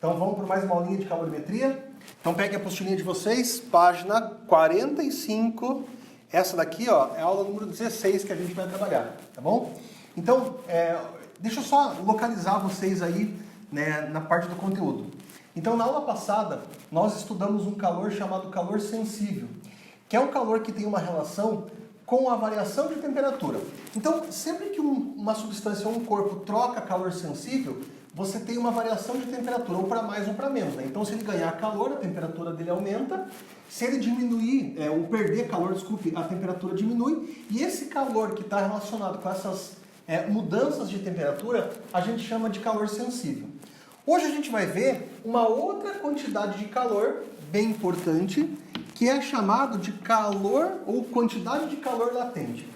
Então vamos para mais uma aulinha de calorimetria. Então pegue a apostilinha de vocês, página 45. Essa daqui, ó, é a aula número 16 que a gente vai trabalhar, tá bom? Então, deixa eu só localizar vocês aí, né, na parte do conteúdo. Então, na aula passada, nós estudamos um calor chamado calor sensível, que é um calor que tem uma relação com a variação de temperatura. Então, sempre que uma substância ou um corpo troca calor sensível, você tem uma variação de temperatura, ou para mais ou para menos, né? Então, se ele ganhar calor, a temperatura dele aumenta. Se ele diminuir, ou perder calor, desculpe, a temperatura diminui. E esse calor que está relacionado com essas mudanças de temperatura, a gente chama de calor sensível. Hoje a gente vai ver uma outra quantidade de calor, bem importante, que é chamado de calor ou quantidade de calor latente.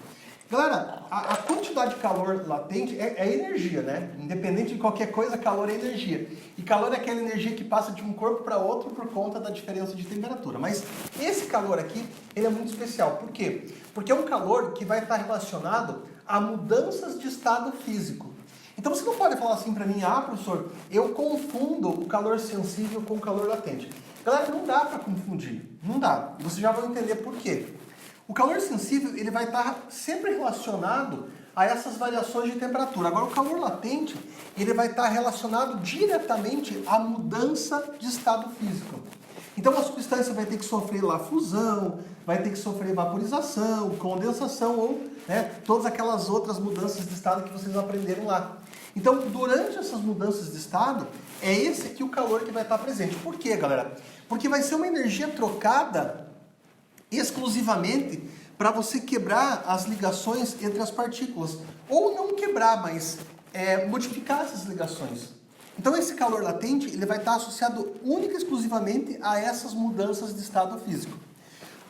Galera, a quantidade de calor latente é energia, né? Independente de qualquer coisa, calor é energia. E calor é aquela energia que passa de um corpo para outro por conta da diferença de temperatura. Mas esse calor aqui, ele é muito especial. Por quê? Porque é um calor que vai estar relacionado a mudanças de estado físico. Então você não pode falar assim para mim, professor, eu confundo o calor sensível com o calor latente. Galera, não dá para confundir. Não dá. E vocês já vão entender por quê. O calor sensível, ele vai estar sempre relacionado a essas variações de temperatura. Agora, o calor latente, ele vai estar relacionado diretamente à mudança de estado físico. Então, a substância vai ter que sofrer lá fusão, vai ter que sofrer vaporização, condensação ou todas aquelas outras mudanças de estado que vocês aprenderam lá. Então, durante essas mudanças de estado, é esse aqui o calor que vai estar presente. Por quê, galera? Porque vai ser uma energia trocada exclusivamente para você quebrar as ligações entre as partículas. Ou não quebrar, mas modificar essas ligações. Então esse calor latente ele vai estar associado única e exclusivamente a essas mudanças de estado físico.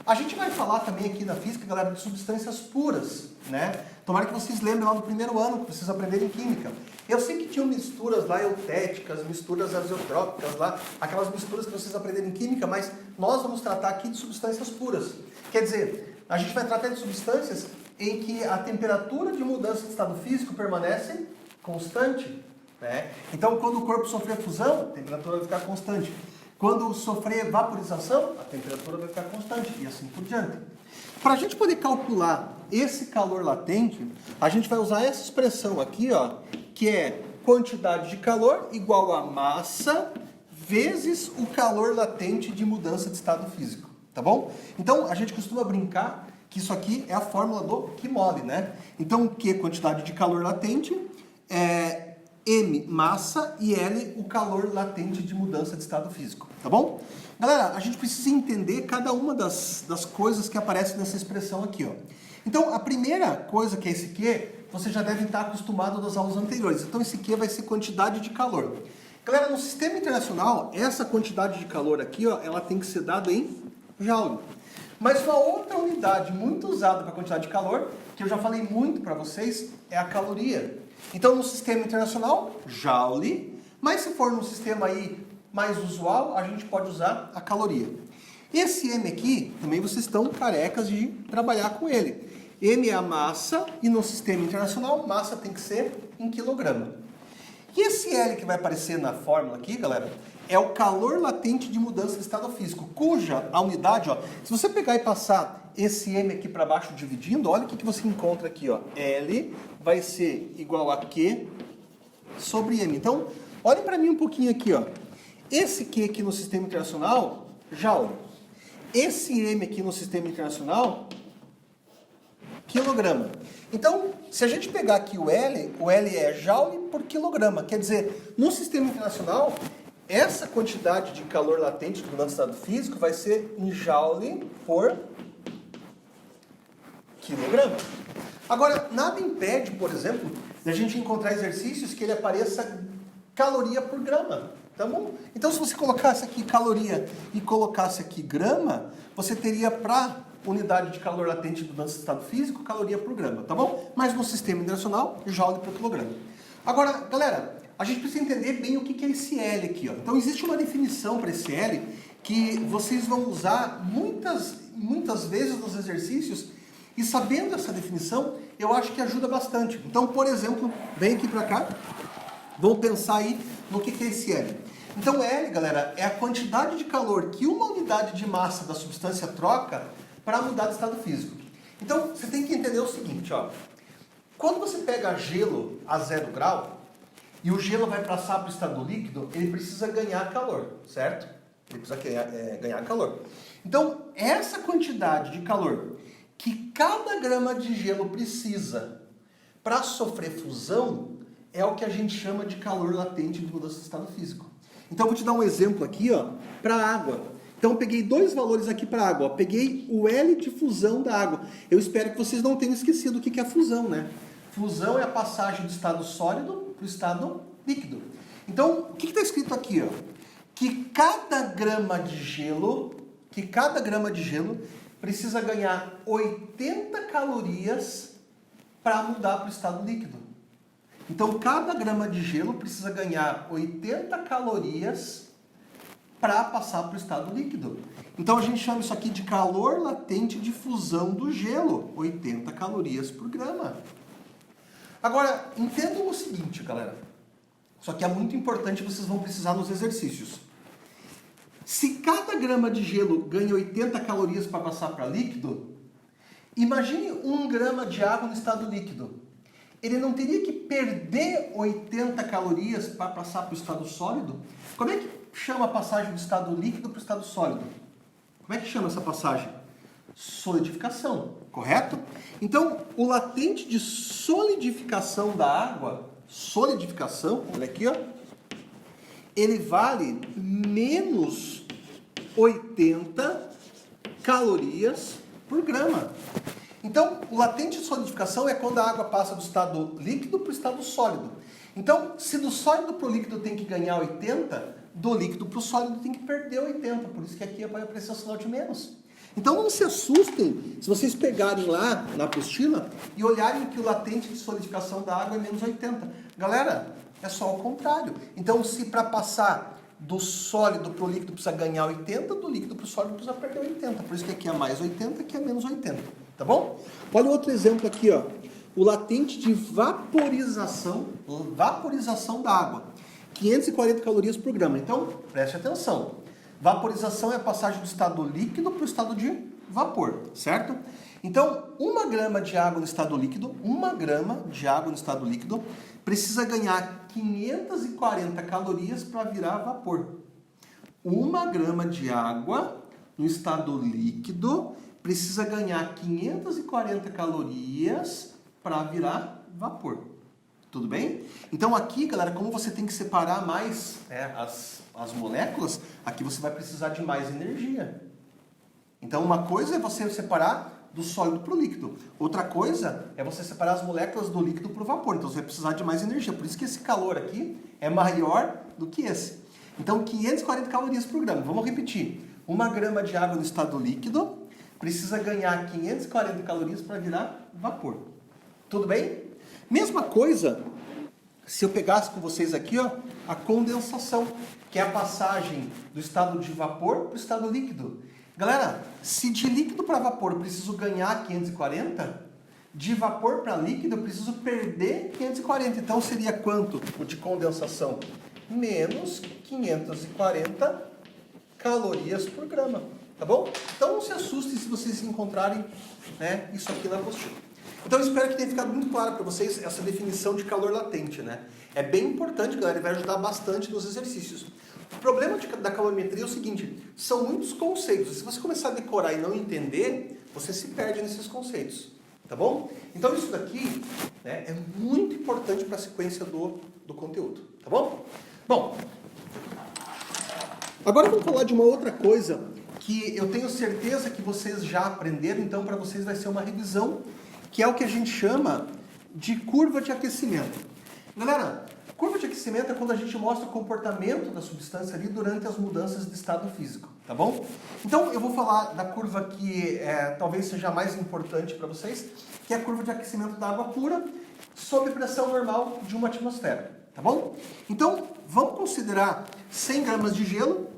A gente vai falar também aqui na física, galera, de substâncias puras, né? Tomara que vocês lembrem lá no primeiro ano, que vocês aprenderem química. Eu sei que tinham misturas lá eutéticas, misturas azeotrópicas lá, aquelas misturas que vocês aprenderam em química, mas nós vamos tratar aqui de substâncias puras. Quer dizer, a gente vai tratar de substâncias em que a temperatura de mudança de estado físico permanece constante, né? Então, quando o corpo sofrer fusão, a temperatura vai ficar constante. Quando sofrer vaporização, a temperatura vai ficar constante e assim por diante. Para a gente poder calcular esse calor latente, a gente vai usar essa expressão aqui, ó, que é quantidade de calor igual a massa vezes o calor latente de mudança de estado físico, tá bom? Então, a gente costuma brincar que isso aqui é a fórmula do Q mole, né? Então, Q, quantidade de calor latente, M, massa, e L, o calor latente de mudança de estado físico, tá bom? Galera, a gente precisa entender cada uma das coisas que aparecem nessa expressão aqui, ó. Então, a primeira coisa que é esse Q, você já deve estar acostumado das aulas anteriores. Então, esse Q vai ser quantidade de calor. Galera, no sistema internacional, essa quantidade de calor aqui, ó, ela tem que ser dada em joule. Mas uma outra unidade muito usada para a quantidade de calor, que eu já falei muito para vocês, é a caloria. Então, no sistema internacional, joule, mas se for no sistema aí mais usual, a gente pode usar a caloria. Esse M aqui, também vocês estão carecas de trabalhar com ele. M é a massa, e no sistema internacional, massa tem que ser em quilograma. E esse L que vai aparecer na fórmula aqui, galera, é o calor latente de mudança de estado físico, cuja a unidade, ó, se você pegar e passar esse M aqui para baixo dividindo, olha o que você encontra aqui, ó. L vai ser igual a Q sobre M. Então, olhem para mim um pouquinho aqui, ó. Esse Q aqui no sistema internacional, joule. Esse M aqui no sistema internacional, quilograma. Então, se a gente pegar aqui o L é joule por quilograma. Quer dizer, no sistema internacional, essa quantidade de calor latente de mudança de estado físico vai ser em joule por quilograma. Agora, nada impede, por exemplo, de a gente encontrar exercícios que ele apareça caloria por grama. Tá bom? Então, se você colocasse aqui caloria e colocasse aqui grama, você teria para unidade de calor latente de mudança de estado físico, caloria por grama, tá bom? Mas no sistema internacional, joule por quilograma. Agora, galera, a gente precisa entender bem o que é esse L aqui, ó. Então, existe uma definição para esse L que vocês vão usar muitas vezes nos exercícios, e sabendo essa definição, eu acho que ajuda bastante. Então, por exemplo, vem aqui para cá, vamos pensar aí no que é esse L. Então L, galera, é a quantidade de calor que uma unidade de massa da substância troca para mudar de estado físico. Então, você tem que entender o seguinte, ó. Quando você pega gelo a 0 grau e o gelo vai passar para o estado líquido, ele precisa ganhar calor, certo? Ele precisa ganhar calor. Então, essa quantidade de calor que cada grama de gelo precisa para sofrer fusão é o que a gente chama de calor latente de mudança de estado físico. Então, eu vou te dar um exemplo aqui, ó, para a água. Então, eu peguei dois valores aqui para a água. Ó. Peguei o L de fusão da água. Eu espero que vocês não tenham esquecido o que é fusão, né? Fusão é a passagem do estado sólido para o estado líquido. Então, o que está escrito aqui? Ó? Que cada grama de gelo precisa ganhar 80 calorias para mudar para o estado líquido. Então, cada grama de gelo precisa ganhar 80 calorias para passar para o estado líquido. Então, a gente chama isso aqui de calor latente de fusão do gelo, 80 calorias por grama. Agora, entendam o seguinte, galera. Isso aqui é muito importante, vocês vão precisar nos exercícios. Se cada grama de gelo ganha 80 calorias para passar para líquido, imagine 1 grama de água no estado líquido. Ele não teria que perder 80 calorias para passar para o estado sólido? Como é que chama a passagem do estado líquido para o estado sólido? Como é que chama essa passagem? Solidificação, correto? Então, o latente de solidificação da água, olha aqui, ó, ele vale menos 80 calorias por grama. Então, o latente de solidificação é quando a água passa do estado líquido para o estado sólido. Então, se do sólido para o líquido tem que ganhar 80, do líquido para o sólido tem que perder 80. Por isso que aqui vai aparecer o sinal de menos. Então, não se assustem se vocês pegarem lá na apostila e olharem que o latente de solidificação da água é menos 80. Galera, é só o contrário. Então, se para passar do sólido para o líquido precisa ganhar 80, do líquido para o sólido precisa perder 80. Por isso que aqui é mais 80, aqui é menos 80. Tá bom? Olha outro exemplo aqui, ó. O latente de vaporização da água. 540 calorias por grama. Então, preste atenção. Vaporização é a passagem do estado líquido para o estado de vapor, certo? Então, 1 grama de água no estado líquido, precisa ganhar 540 calorias para virar vapor. 1 grama de água no estado líquido precisa ganhar 540 calorias para virar vapor. Tudo bem? Então aqui, galera, como você tem que separar mais as moléculas, aqui você vai precisar de mais energia. Então uma coisa é você separar do sólido para o líquido. Outra coisa é você separar as moléculas do líquido para o vapor. Então você vai precisar de mais energia. Por isso que esse calor aqui é maior do que esse. Então 540 calorias por grama. Vamos repetir. 1 grama de água no estado líquido precisa ganhar 540 calorias para virar vapor. Tudo bem? Mesma coisa, se eu pegasse com vocês aqui, ó, a condensação, que é a passagem do estado de vapor para o estado líquido. Galera, se de líquido para vapor eu preciso ganhar 540, de vapor para líquido eu preciso perder 540. Então seria quanto o de condensação? Menos 540 calorias por grama. Tá bom? Então não se assustem se vocês encontrarem, né, isso aqui na apostila. Então eu espero que tenha ficado muito claro para vocês essa definição de calor latente, né? É bem importante, galera, e vai ajudar bastante nos exercícios. O problema da calorimetria é o seguinte, são muitos conceitos. Se você começar a decorar e não entender, você se perde nesses conceitos, tá bom? Então isso daqui, né, é muito importante para a sequência do conteúdo, tá bom? Bom, agora vamos falar de uma outra coisa que eu tenho certeza que vocês já aprenderam, então para vocês vai ser uma revisão, que é o que a gente chama de curva de aquecimento. Galera, curva de aquecimento é quando a gente mostra o comportamento da substância ali durante as mudanças de estado físico, tá bom? Então eu vou falar da curva que talvez seja a mais importante para vocês, que é a curva de aquecimento da água pura sob pressão normal de 1 atmosfera, tá bom? Então vamos considerar 100 gramas de gelo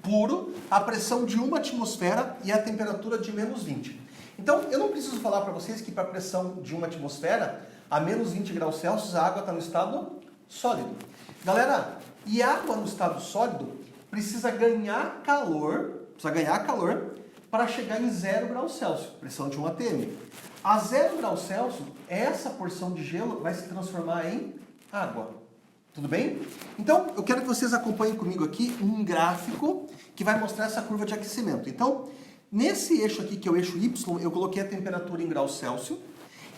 puro, a pressão de 1 atmosfera e a temperatura de menos 20. Então, eu não preciso falar para vocês que para a pressão de 1 atmosfera, a menos 20 graus Celsius, a água está no estado sólido. Galera, E água no estado sólido precisa ganhar calor para chegar em 0 graus Celsius, pressão de 1 atm. A 0 graus Celsius, essa porção de gelo vai se transformar em água. Tudo bem? Então, eu quero que vocês acompanhem comigo aqui um gráfico que vai mostrar essa curva de aquecimento. Então, nesse eixo aqui, que é o eixo Y, eu coloquei a temperatura em graus Celsius.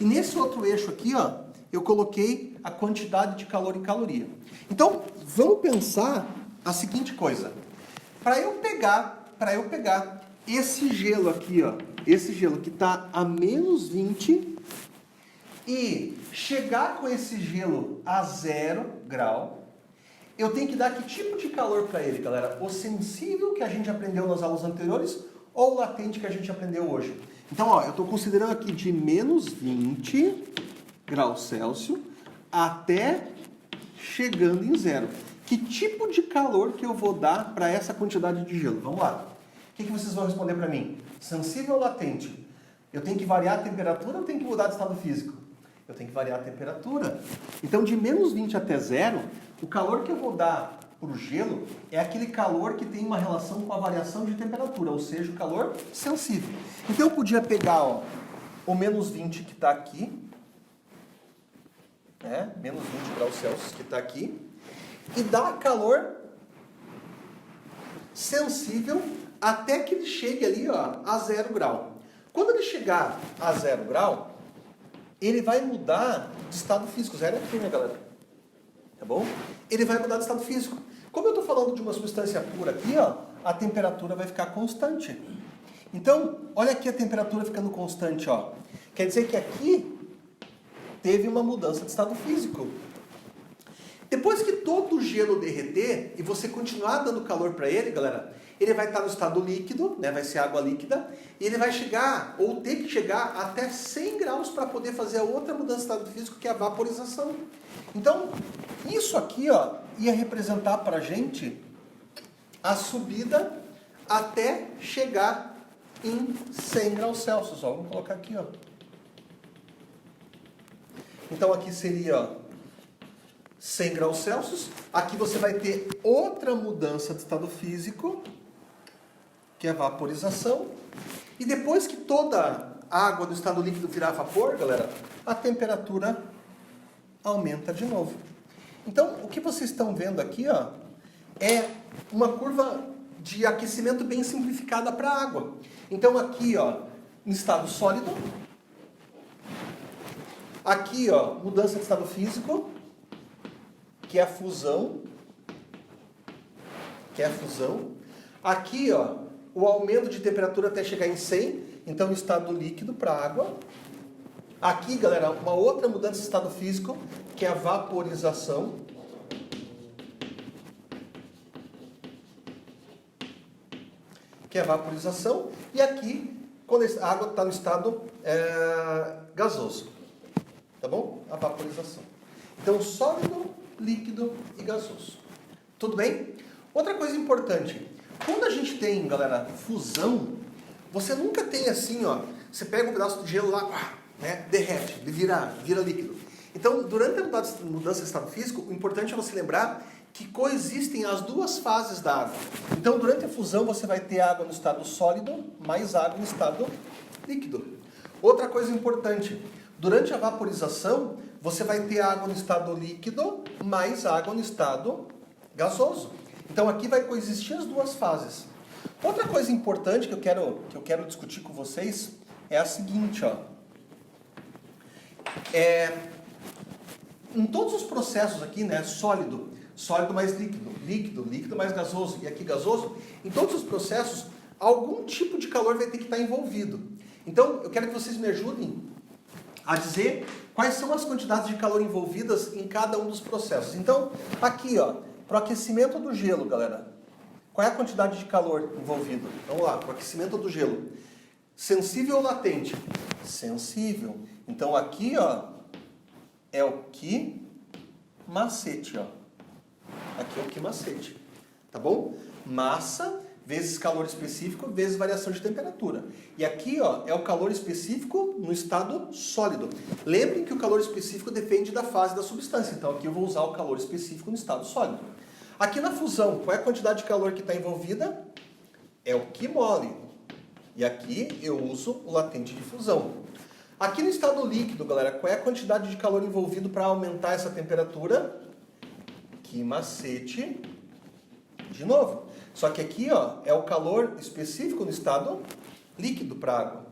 E nesse outro eixo aqui, ó, eu coloquei a quantidade de calor em caloria. Então, vamos pensar a seguinte coisa. Para eu pegar esse gelo aqui, ó, esse gelo que está a menos 20 e chegar com esse gelo a 0 grau, eu tenho que dar que tipo de calor para ele, galera? O sensível que a gente aprendeu nas aulas anteriores ou o latente que a gente aprendeu hoje? Então, ó, eu estou considerando aqui de menos 20 graus Celsius até chegando em 0. Que tipo de calor que eu vou dar para essa quantidade de gelo? Vamos lá. O que vocês vão responder para mim? Sensível ou latente? Eu tenho que variar a temperatura ou eu tenho que mudar de estado físico? Eu tenho que variar a temperatura. Então, de menos 20 até 0, o calor que eu vou dar para o gelo é aquele calor que tem uma relação com a variação de temperatura, ou seja, o calor sensível. Então, eu podia pegar, ó, o menos 20 que está aqui, né? Menos 20 graus Celsius que está aqui, e dar calor sensível até que ele chegue ali, ó, a 0 grau. Quando ele chegar a 0 grau, ele vai mudar de estado físico. 0 é aqui, né, galera? Tá bom? Ele vai mudar de estado físico. Como eu estou falando de uma substância pura aqui, ó, a temperatura vai ficar constante. Então, olha aqui a temperatura ficando constante, ó. Quer dizer que aqui teve uma mudança de estado físico. Depois que todo o gelo derreter e você continuar dando calor para ele, galera, ele vai estar no estado líquido, né? Vai ser água líquida, e ele vai chegar, ou ter que chegar, até 100 graus para poder fazer a outra mudança de estado físico, que é a vaporização. Então, isso aqui, ó, ia representar para a gente a subida até chegar em 100 graus Celsius. Ó, vamos colocar aqui, ó. Então, aqui seria, ó, 100 graus Celsius. Aqui você vai ter outra mudança de estado físico, que é a vaporização. E depois que toda a água do estado líquido virar vapor, galera, a temperatura aumenta de novo. Então, o que vocês estão vendo aqui, ó, é uma curva de aquecimento bem simplificada para a água. Então, aqui, ó, em estado sólido. Aqui, ó, mudança de estado físico, que é a fusão. Aqui, ó, o aumento de temperatura até chegar em 100, então estado líquido para a água. Aqui, galera, uma outra mudança de estado físico, que é a vaporização. E aqui, quando a água está no estado gasoso. Tá bom? A vaporização. Então, sólido, líquido e gasoso. Tudo bem? Outra coisa importante. Quando a gente tem, galera, fusão, você nunca tem assim, ó. Você pega um pedaço de gelo lá, né, derrete, ele vira líquido. Então, durante a mudança de estado físico, o importante é você lembrar que coexistem as duas fases da água. Então, durante a fusão, você vai ter água no estado sólido, mais água no estado líquido. Outra coisa importante, durante a vaporização, você vai ter água no estado líquido, mais água no estado gasoso. Então, aqui vai coexistir as duas fases. Outra coisa importante que eu quero discutir com vocês é a seguinte, ó. Em todos os processos aqui, né, sólido mais líquido mais gasoso e aqui gasoso, em todos os processos, algum tipo de calor vai ter que estar envolvido. Então, eu quero que vocês me ajudem a dizer quais são as quantidades de calor envolvidas em cada um dos processos. Então, aqui, ó, para o aquecimento do gelo, galera, qual é a quantidade de calor envolvida? Vamos lá, para o aquecimento do gelo. Sensível ou latente? Sensível. Então, aqui, ó, é o que macete, ó. Aqui é o que macete, tá bom? Massa vezes calor específico vezes variação de temperatura. E aqui, ó, é o calor específico no estado sólido. Lembrem que o calor específico depende da fase da substância. Então, aqui eu vou usar o calor específico no estado sólido. Aqui na fusão, qual é a quantidade de calor que está envolvida? É o Q mole. E aqui eu uso o latente de fusão. Aqui no estado líquido, galera, qual é a quantidade de calor envolvido para aumentar essa temperatura? Q macete de novo. Só que aqui, ó, é o calor específico no estado líquido para água.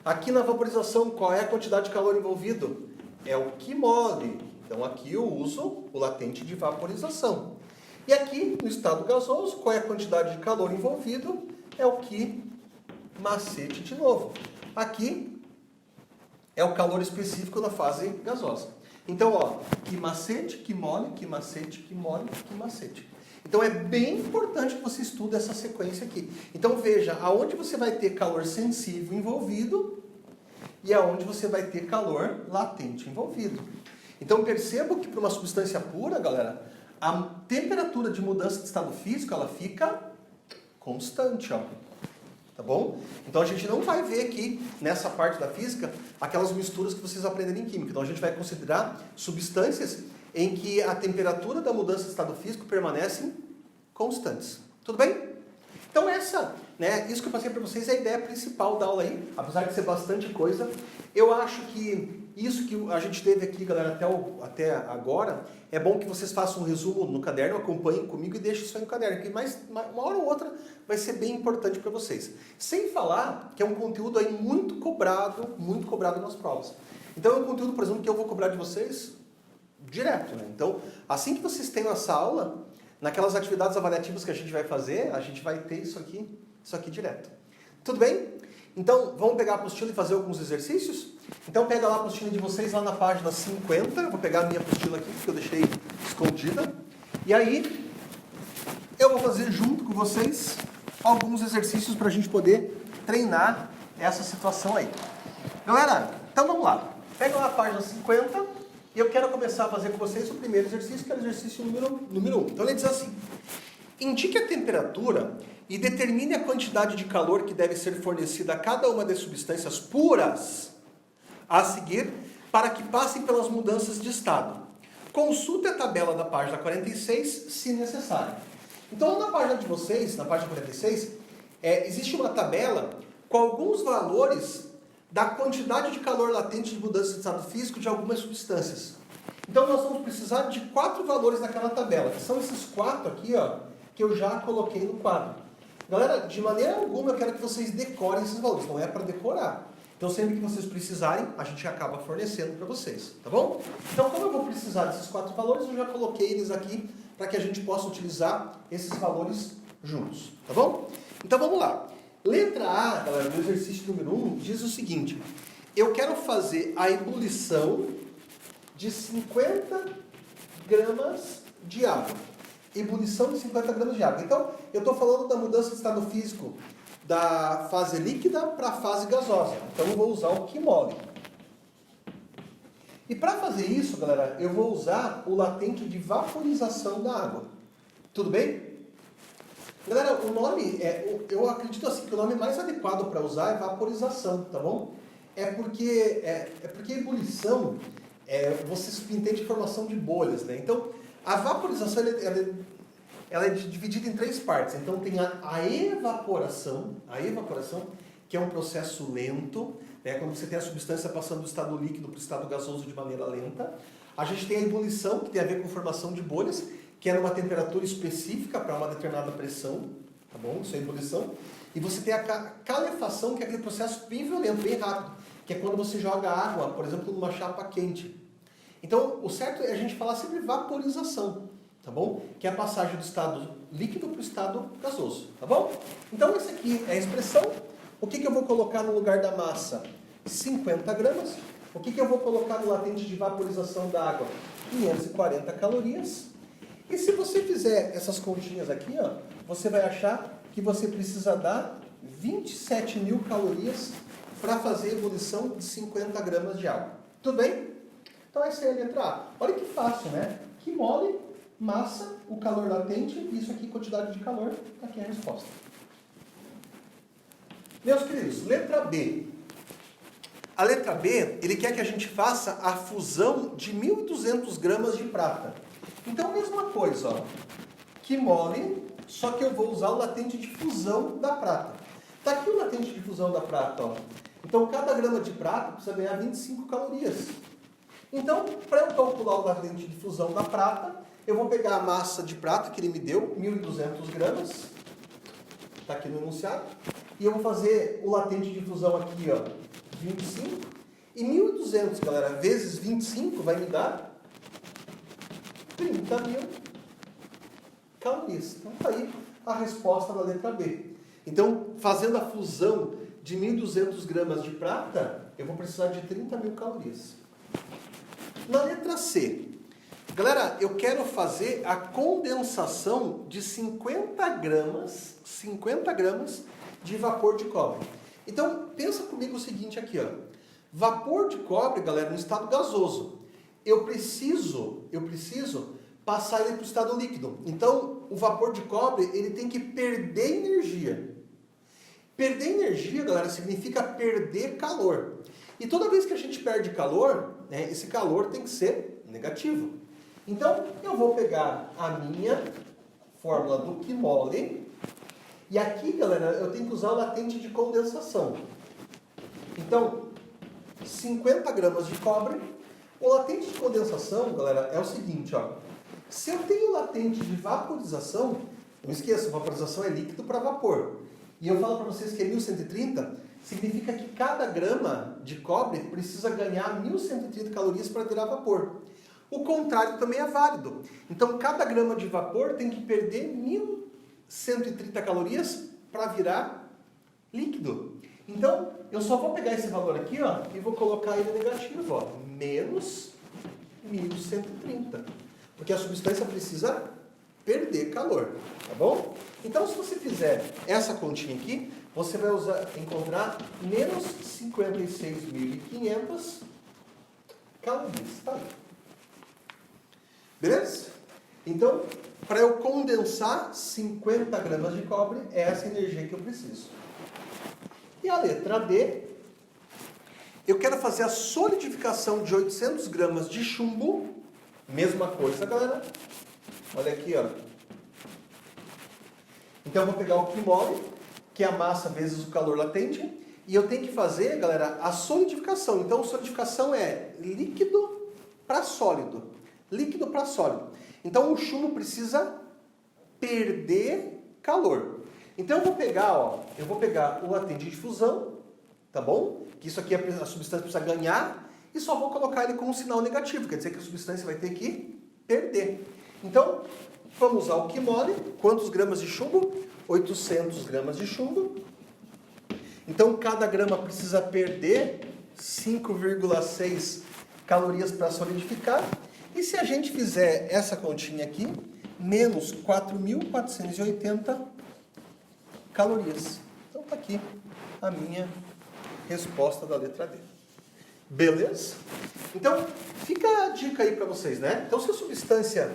Aqui na vaporização, qual é a quantidade de calor envolvido? É o Q mole. Então aqui eu uso o latente de vaporização. E aqui no estado gasoso, qual é a quantidade de calor envolvido? É o Q macete de novo. Aqui é o calor específico na fase gasosa. Então, ó, Q macete, Q mole, Q macete, Q mole, Q macete. Então é bem importante que você estude essa sequência aqui. Então veja, aonde você vai ter calor sensível envolvido e aonde você vai ter calor latente envolvido. Então perceba que para uma substância pura, galera, a temperatura de mudança de estado físico, ela fica constante, ó. Tá bom? Então a gente não vai ver aqui, nessa parte da física, aquelas misturas que vocês aprenderam em química. Então a gente vai considerar substâncias em que a temperatura da mudança de estado físico permanecem constantes. Tudo bem? Então isso que eu passei para vocês é a ideia principal da aula aí, apesar de ser bastante coisa. Eu acho que isso que a gente teve aqui, galera, até agora, é bom que vocês façam um resumo no caderno, acompanhem comigo e deixem isso aí no caderno, que uma hora ou outra vai ser bem importante para vocês. Sem falar que é um conteúdo aí muito cobrado nas provas. Então é um conteúdo, por exemplo, que eu vou cobrar de vocês direto, né? Então, assim que vocês tenham essa aula, naquelas atividades avaliativas que a gente vai fazer, a gente vai ter isso aqui direto. Tudo bem? Então, vamos pegar a apostila e fazer alguns exercícios? Então, pega lá a apostila de vocês lá na página 50. Eu vou pegar a minha apostila aqui, que eu deixei escondida. E aí, eu vou fazer junto com vocês alguns exercícios para a gente poder treinar essa situação aí. Galera, então vamos lá. Pega lá a página 50 e eu quero começar a fazer com vocês o primeiro exercício, que é o exercício número 1. Então, ele diz assim: indique a temperatura e determine a quantidade de calor que deve ser fornecida a cada uma das substâncias puras a seguir para que passem pelas mudanças de estado. Consulte a tabela da página 46, se necessário. Então, na página de vocês, na página 46, existe uma tabela com alguns valores da quantidade de calor latente de mudança de estado físico de algumas substâncias. Então, nós vamos precisar de 4 valores naquela tabela, que são esses 4 aqui, ó, que eu já coloquei no quadro. Galera, de maneira alguma eu quero que vocês decorem esses valores, não é para decorar. Então, sempre que vocês precisarem, a gente acaba fornecendo para vocês, tá bom? Então, como eu vou precisar desses 4 valores, eu já coloquei eles aqui para que a gente possa utilizar esses valores juntos, tá bom? Então, vamos lá. Letra A, galera, no exercício número 1, diz o seguinte: eu quero fazer a ebulição de 50 gramas de água. Ebulição de 50 gramas de água. Então, eu estou falando da mudança de estado físico da fase líquida para a fase gasosa. Então, eu vou usar o Q mole. E para fazer isso, galera, eu vou usar o latente de vaporização da água. Tudo bem? Galera, o nome, eu acredito assim que o nome mais adequado para usar é vaporização, tá bom? Porque ebulição, você entende formação de bolhas, né? Então, a vaporização ela é dividida em 3 partes. Então tem a evaporação, que é um processo lento, né? Quando você tem a substância passando do estado líquido para o estado gasoso de maneira lenta. A gente tem a ebulição, que tem a ver com formação de bolhas, que é numa temperatura específica para uma determinada pressão, tá bom? Isso é ebulição. E você tem a calefação, que é aquele processo bem violento, bem rápido, que é quando você joga água, por exemplo, numa chapa quente. Então, o certo é a gente falar sempre vaporização, tá bom? Que é a passagem do estado líquido para o estado gasoso, tá bom? Então, essa aqui é a expressão. O que eu vou colocar no lugar da massa? 50 gramas. O que eu vou colocar no latente de vaporização da água? 540 calorias. E se você fizer essas continhas aqui, ó, você vai achar que você precisa dar 27.000 calorias para fazer a ebulição de 50 gramas de água. Tudo bem? Então essa é a letra A. Olha que fácil, né? Q mole, massa, o calor latente, isso aqui, quantidade de calor, aqui é a resposta. Meus queridos, letra B. A letra B, ele quer que a gente faça a fusão de 1.200 gramas de prata. Então, mesma coisa, ó. QMOL, só que eu vou usar o latente de fusão da prata. Está aqui o latente de fusão da prata, ó. Então, cada grama de prata precisa ganhar 25 calorias. Então, para eu calcular o latente de fusão da prata, eu vou pegar a massa de prata que ele me deu, 1.200 gramas, está aqui no enunciado, e eu vou fazer o latente de fusão aqui, ó, 25, e 1.200, galera, vezes 25 vai me dar 30.000 calorias. Então, está aí a resposta da letra B. Então, fazendo a fusão de 1.200 gramas de prata, eu vou precisar de 30.000 calorias. Na letra C, galera, eu quero fazer a condensação de 50 gramas de vapor de cobre. Então, pensa comigo o seguinte aqui, ó. Vapor de cobre, galera, no estado gasoso. Eu preciso passar ele para o estado líquido. Então, o vapor de cobre, ele tem que perder energia. Perder energia, galera, significa perder calor. E toda vez que a gente perde calor, né, esse calor tem que ser negativo. Então, eu vou pegar a minha fórmula do QMOL. E aqui, galera, eu tenho que usar o latente de condensação. Então, 50 gramas de cobre. O latente de condensação, galera, é o seguinte, ó. Se eu tenho latente de vaporização, não esqueça, vaporização é líquido para vapor. E eu falo para vocês que é 1130, significa que cada grama de cobre precisa ganhar 1130 calorias para virar vapor. O contrário também é válido. Então, cada grama de vapor tem que perder 1130 calorias para virar líquido. Então, eu só vou pegar esse valor aqui, ó, e vou colocar ele negativo, ó, menos 1130. Porque a substância precisa perder calor, tá bom? Então, se você fizer essa continha aqui, você vai encontrar menos 56.500 calorias. Tá aí. Beleza? Então, para eu condensar 50 gramas de cobre, é essa energia que eu preciso. E a letra D, eu quero fazer a solidificação de 800 gramas de chumbo. Mesma coisa, galera. Olha aqui, ó. Então, eu vou pegar o QMOL, que é a massa vezes o calor latente, e eu tenho que fazer, galera, a solidificação. Então, solidificação é líquido para sólido. Líquido para sólido. Então, o chumbo precisa perder calor. Então, eu vou pegar o latente de fusão, tá bom? Que isso aqui a substância precisa ganhar, e só vou colocar ele com um sinal negativo, quer dizer que a substância vai ter que perder. Então, vamos usar o QMOL. Quantos gramas de chumbo? 800 gramas de chumbo. Então, cada grama precisa perder 5,6 calorias para solidificar. E se a gente fizer essa continha aqui, menos 4.480 calorias. Então, está aqui a minha resposta da letra D. Beleza? Então, fica a dica aí para vocês, né? Então, se a substância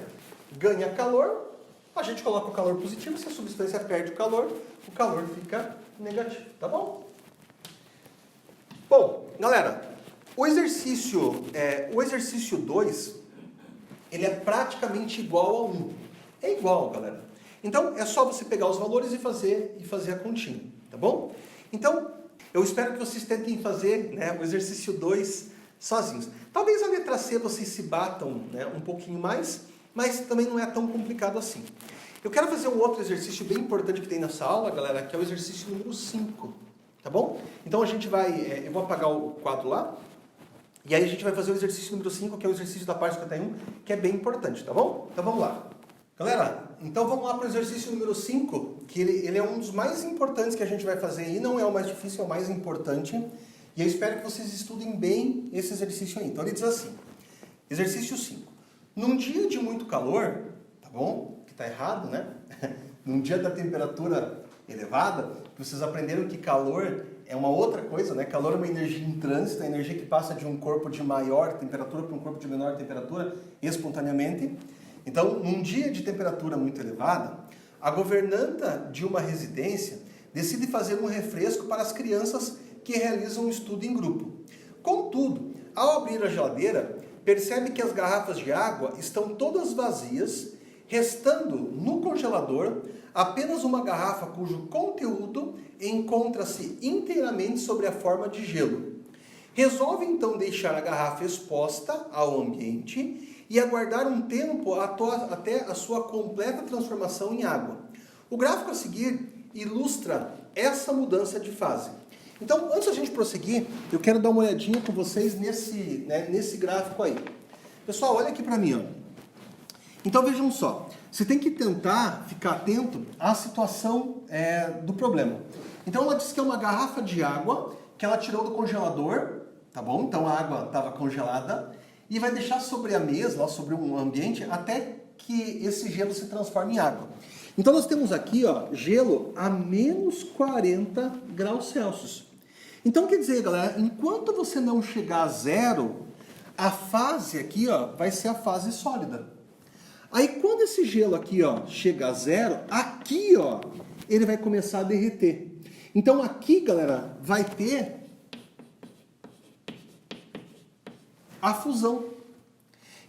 ganha calor, a gente coloca o calor positivo. Se a substância perde o calor fica negativo, tá bom? Bom, galera, o exercício 2, ele é praticamente igual ao 1. É igual, galera. Então, é só você pegar os valores e fazer a continha, tá bom? Então, eu espero que vocês tentem fazer, né, o exercício 2 sozinhos. Talvez a letra C vocês se batam, né, um pouquinho mais, mas também não é tão complicado assim. Eu quero fazer um outro exercício bem importante que tem nessa aula, galera, que é o exercício número 5, tá bom? Então a gente vai, eu vou apagar o quadro lá, e aí a gente vai fazer o exercício número 5, que é o exercício da página 51, que é bem importante, tá bom? Então vamos lá. Galera, então vamos lá para o exercício número 5, que ele é um dos mais importantes que a gente vai fazer, e não é o mais difícil, é o mais importante, e eu espero que vocês estudem bem esse exercício aí. Então ele diz assim, exercício 5. Num dia de muito calor, tá bom? Que tá errado, né? Num dia da temperatura elevada, vocês aprenderam que calor é uma outra coisa, né? Calor é uma energia em trânsito, a energia que passa de um corpo de maior temperatura para um corpo de menor temperatura espontaneamente. Então, num dia de temperatura muito elevada, a governanta de uma residência decide fazer um refresco para as crianças que realizam um estudo em grupo. Contudo, ao abrir a geladeira, percebe que as garrafas de água estão todas vazias restando no congelador apenas uma garrafa cujo conteúdo encontra-se inteiramente sobre a forma de gelo. Resolve então deixar a garrafa exposta ao ambiente e aguardar um tempo até a sua completa transformação em água. O gráfico a seguir ilustra essa mudança de fase. Então, antes da gente prosseguir, eu quero dar uma olhadinha com vocês nesse gráfico aí. Pessoal, olha aqui para mim, ó. Então vejam só, você tem que tentar ficar atento à situação do problema. Então ela disse que é uma garrafa de água que ela tirou do congelador, tá bom? Então a água estava congelada e vai deixar sobre a mesa, lá sobre um ambiente, até que esse gelo se transforme em água. Então nós temos aqui, ó, gelo a menos 40 graus Celsius. Então quer dizer, galera, enquanto você não chegar a zero, a fase aqui, ó, vai ser a fase sólida. Aí quando esse gelo aqui, ó, chega a zero, aqui, ó, ele vai começar a derreter. Então aqui, galera, vai ter a fusão.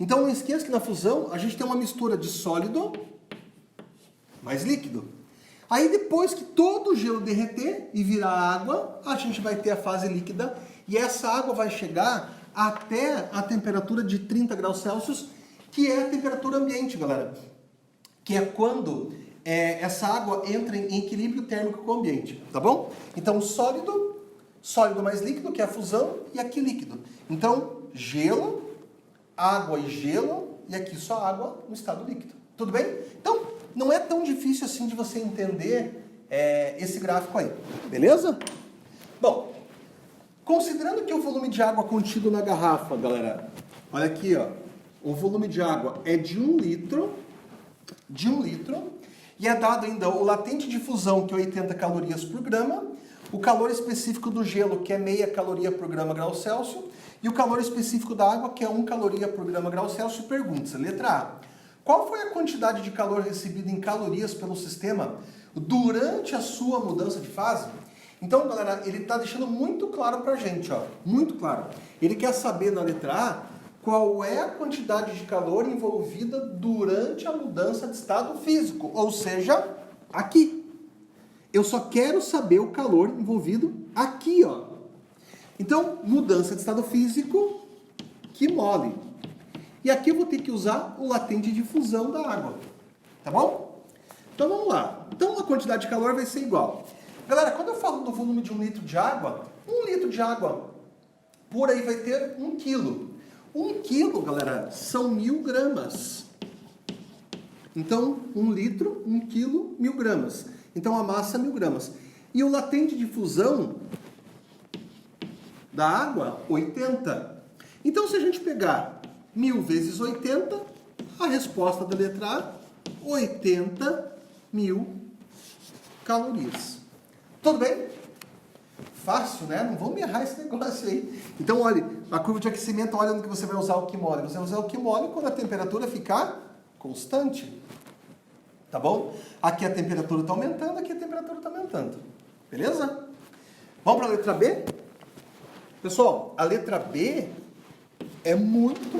Então não esqueça que na fusão a gente tem uma mistura de sólido mais líquido. Aí depois que todo o gelo derreter e virar água, a gente vai ter a fase líquida e essa água vai chegar até a temperatura de 30 graus Celsius, que é a temperatura ambiente, galera. Que é quando essa água entra em equilíbrio térmico com o ambiente, tá bom? Então sólido mais líquido, que é a fusão, e aqui líquido. Então gelo, água e gelo, e aqui só água no estado líquido. Tudo bem? Então, não é tão difícil assim de você entender esse gráfico aí, beleza? Bom, considerando que o volume de água contido na garrafa, galera, olha aqui, ó, o volume de água é de 1 litro, e é dado ainda o latente de fusão, que é 80 calorias por grama, o calor específico do gelo, que é meia caloria por grama grau Celsius, e o calor específico da água, que é 1 caloria por grama grau Celsius. Pergunta-se, letra A. Qual foi a quantidade de calor recebida em calorias pelo sistema durante a sua mudança de fase? Então, galera, ele está deixando muito claro para a gente, ó, muito claro. Ele quer saber na letra A qual é a quantidade de calor envolvida durante a mudança de estado físico, ou seja, aqui. Eu só quero saber o calor envolvido aqui, ó. Então, mudança de estado físico, que mole. E aqui eu vou ter que usar o latente de fusão da água, tá bom? Então vamos lá. Então a quantidade de calor vai ser igual. Galera, quando eu falo do volume de 1 litro de água, 1 litro de água por aí vai ter 1 quilo. 1 quilo, galera, são 1000 gramas. Então, 1 litro, 1 quilo, 1000 gramas. Então a massa é 1000 gramas. E o latente de fusão da água, 80. Então se a gente pegar 1000 vezes 80, a resposta da letra A, 80.000 calorias. Tudo bem? Fácil, né? Não vamos errar esse negócio aí. Então, olha, a curva de aquecimento, olha no que você vai usar o Qmole. Você vai usar o Qmole quando a temperatura ficar constante. Tá bom? Aqui a temperatura está aumentando, aqui a temperatura está aumentando. Beleza? Vamos para a letra B? Pessoal, a letra B é muito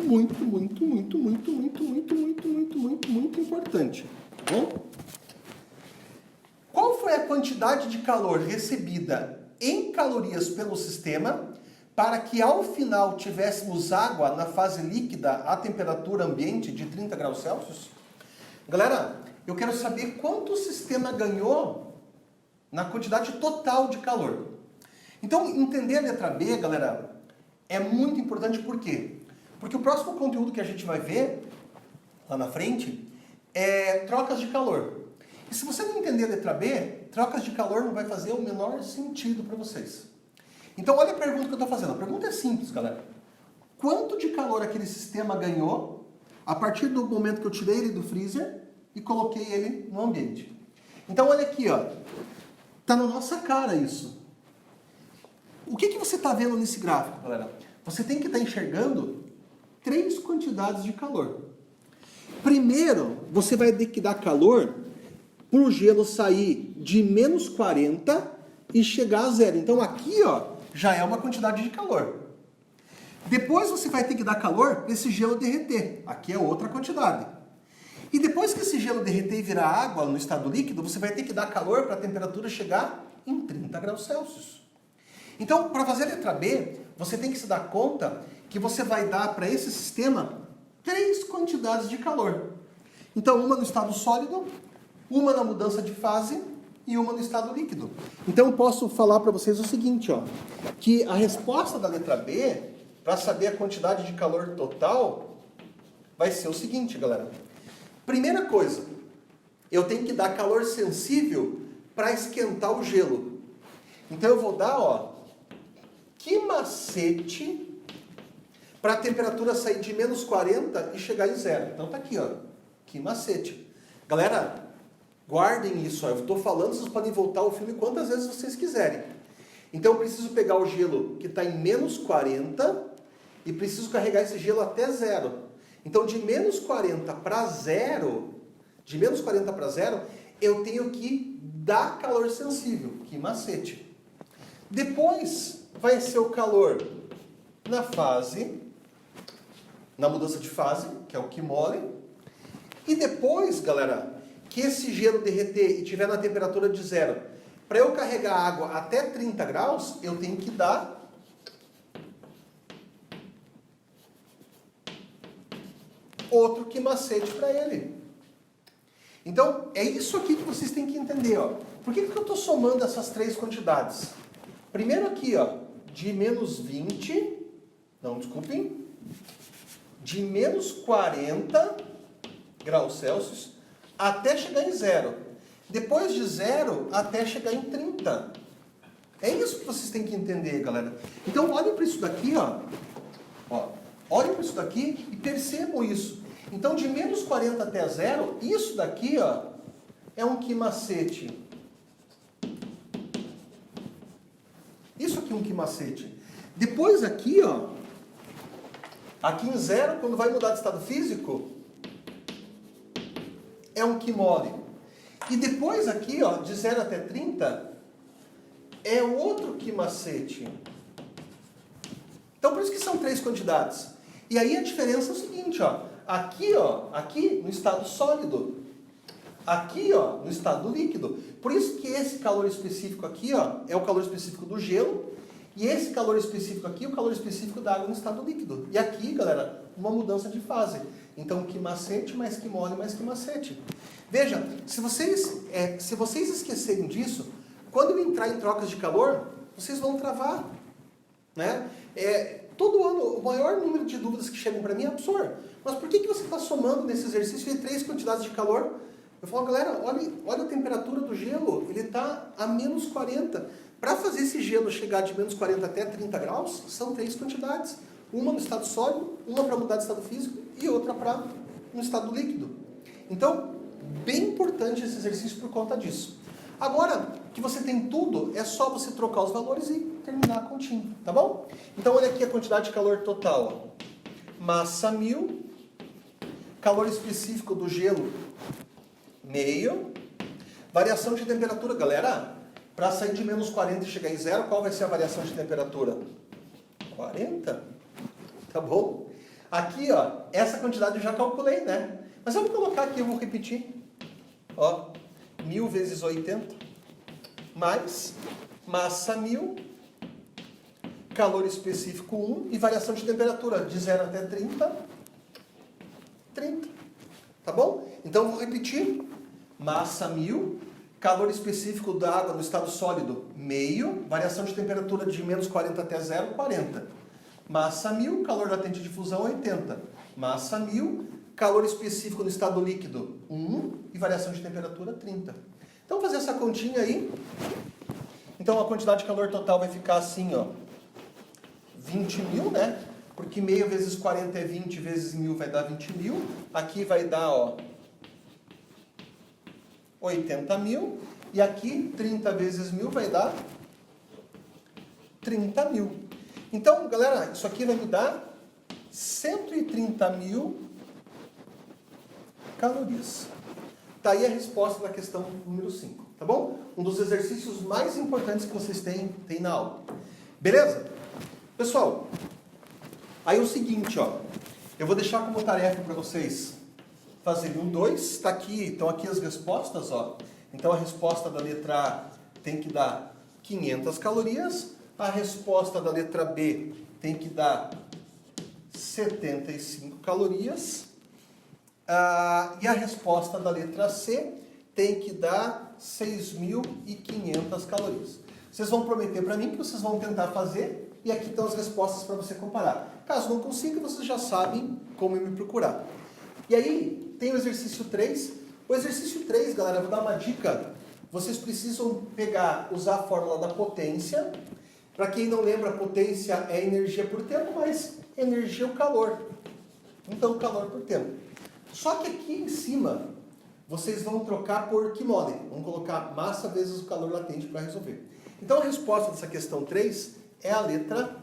importante, tá bom? Qual foi a quantidade de calor recebida em calorias pelo sistema para que ao final tivéssemos água na fase líquida à temperatura ambiente de 30 graus Celsius? Galera, eu quero saber quanto o sistema ganhou na quantidade total de calor. Então, entender a letra B, galera, é muito importante. Por quê? Porque o próximo conteúdo que a gente vai ver lá na frente é trocas de calor. E se você não entender a letra B, trocas de calor não vai fazer o menor sentido para vocês. Então, olha a pergunta que eu estou fazendo. A pergunta é simples, galera. Quanto de calor aquele sistema ganhou a partir do momento que eu tirei ele do freezer e coloquei ele no ambiente? Então, olha aqui, ó. Tá na nossa cara isso. O que você está vendo nesse gráfico, galera? Você tem que estar enxergando 3 quantidades de calor. Primeiro, você vai ter que dar calor para o gelo sair de menos 40 e chegar a zero. Então aqui, ó, já é uma quantidade de calor. Depois você vai ter que dar calor para esse gelo derreter. Aqui é outra quantidade. E depois que esse gelo derreter e virar água no estado líquido, você vai ter que dar calor para a temperatura chegar em 30 graus Celsius. Então, para fazer a letra B, você tem que se dar conta que você vai dar para esse sistema 3 quantidades de calor. Então, uma no estado sólido, uma na mudança de fase e uma no estado líquido. Então, eu posso falar para vocês o seguinte, ó, que a resposta da letra B, para saber a quantidade de calor total, vai ser o seguinte, galera. Primeira coisa, eu tenho que dar calor sensível para esquentar o gelo. Então, eu vou dar, ó, que macete para a temperatura sair de menos 40 e chegar em zero. Então, tá aqui, ó, que macete. Galera, guardem isso, ó. Eu estou falando, vocês podem voltar ao filme quantas vezes vocês quiserem. Então, eu preciso pegar o gelo que está em menos 40 e preciso carregar esse gelo até zero. Então, de menos 40 para zero, eu tenho que dar calor sensível, que macete. Depois, vai ser o calor na fase, na mudança de fase, que é o que mole. E depois, galera, que esse gelo derreter e estiver na temperatura de zero, para eu carregar a água até 30 graus, eu tenho que dar outro que macete para ele. Então, é isso aqui que vocês têm que entender, ó. Por que eu estou somando essas 3 quantidades? Primeiro aqui, ó, de menos 20, não, desculpem, de menos 40 graus Celsius até chegar em zero. Depois de zero até chegar em 30. É isso que vocês têm que entender, galera. Então, olhem para isso daqui, ó. Olhem para isso daqui e percebam isso. Então, de menos 40 até zero, isso daqui, ó, é um que macete. Isso aqui é um que macete. Depois aqui, ó, aqui em zero, quando vai mudar de estado físico, é um que mole. E depois aqui, ó, de 0 até 30, é outro que macete. Então, por isso que são 3 quantidades. E aí a diferença é o seguinte, ó, aqui no estado sólido, aqui, ó, no estado líquido. Por isso que esse calor específico aqui, ó, é o calor específico do gelo, e esse calor específico aqui é o calor específico da água no estado líquido. E aqui, galera, uma mudança de fase. Então, que macete, mais que mole, mais que macete. Veja, se vocês esquecerem disso, quando eu entrar em trocas de calor, vocês vão travar. Né? Todo ano, o maior número de dúvidas que chegam para mim é absurdo. Mas por que você está somando nesse exercício de 3 quantidades de calor? Eu falo, galera, olha a temperatura do gelo, ele está a menos 40. Para fazer esse gelo chegar de menos 40 até 30 graus, são 3 quantidades. Uma no estado sólido, uma para mudar de estado físico e outra para no estado líquido. Então, bem importante esse exercício por conta disso. Agora que você tem tudo, é só você trocar os valores e terminar a continha, tá bom? Então, olha aqui a quantidade de calor total. Ó. Massa 1000, calor específico do gelo, meio. Variação de temperatura, galera, para sair de menos 40 e chegar em zero, qual vai ser a variação de temperatura? 40? Tá bom? Aqui, ó, essa quantidade eu já calculei, né? Mas eu vou colocar aqui, eu vou repetir. Ó, 1000 vezes 80, mais massa 1000, calor específico 1 e variação de temperatura de 0 até 30. Tá bom? Então, eu vou repetir. Massa 1000, calor específico da água no estado sólido, meio, variação de temperatura de menos 40 até 0, 40. Massa 1000, calor latente de fusão, 80. Massa 1000, calor específico no estado líquido, 1, e variação de temperatura, 30. Então, vamos fazer essa continha aí. Então, a quantidade de calor total vai ficar assim, ó, 20.000, né? Porque meio vezes 40 é 20, vezes 1000 vai dar 20.000. Aqui vai dar, ó, 80.000. E aqui, 30 vezes 1000 vai dar 30.000. Então, galera, isso aqui vai me dar 130.000 calorias. Tá aí a resposta da questão número 5, tá bom? Um dos exercícios mais importantes que vocês têm na aula. Beleza? Pessoal, aí é o seguinte, ó. Eu vou deixar como tarefa para vocês fazer um 2, está aqui, estão aqui as respostas, ó. Então a resposta da letra A tem que dar 500 calorias, a resposta da letra B tem que dar 75 calorias, e a resposta da letra C tem que dar 6.500 calorias. Vocês vão prometer para mim que vocês vão tentar fazer, e aqui estão as respostas para você comparar. Caso não consiga, vocês já sabem como me procurar. E aí, tem o exercício 3. O exercício 3, galera, eu vou dar uma dica. Vocês precisam usar a fórmula da potência. Para quem não lembra, potência é energia por tempo, mas energia é o calor. Então, calor por tempo. Só que aqui em cima, vocês vão trocar por quimole. Vão colocar massa vezes o calor latente para resolver. Então, a resposta dessa questão 3 é a letra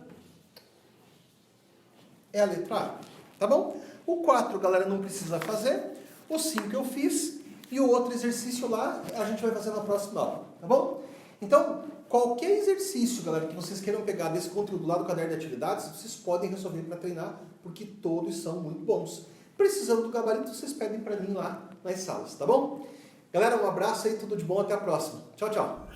A. Tá bom? O 4, galera, não precisa fazer. O 5 eu fiz. E o outro exercício lá, a gente vai fazer na próxima aula. Tá bom? Então, qualquer exercício, galera, que vocês queiram pegar desse conteúdo lá do caderno de atividades, vocês podem resolver para treinar, porque todos são muito bons. Precisando do gabarito, vocês pedem para mim lá nas salas, tá bom? Galera, um abraço aí, tudo de bom, até a próxima. Tchau, tchau.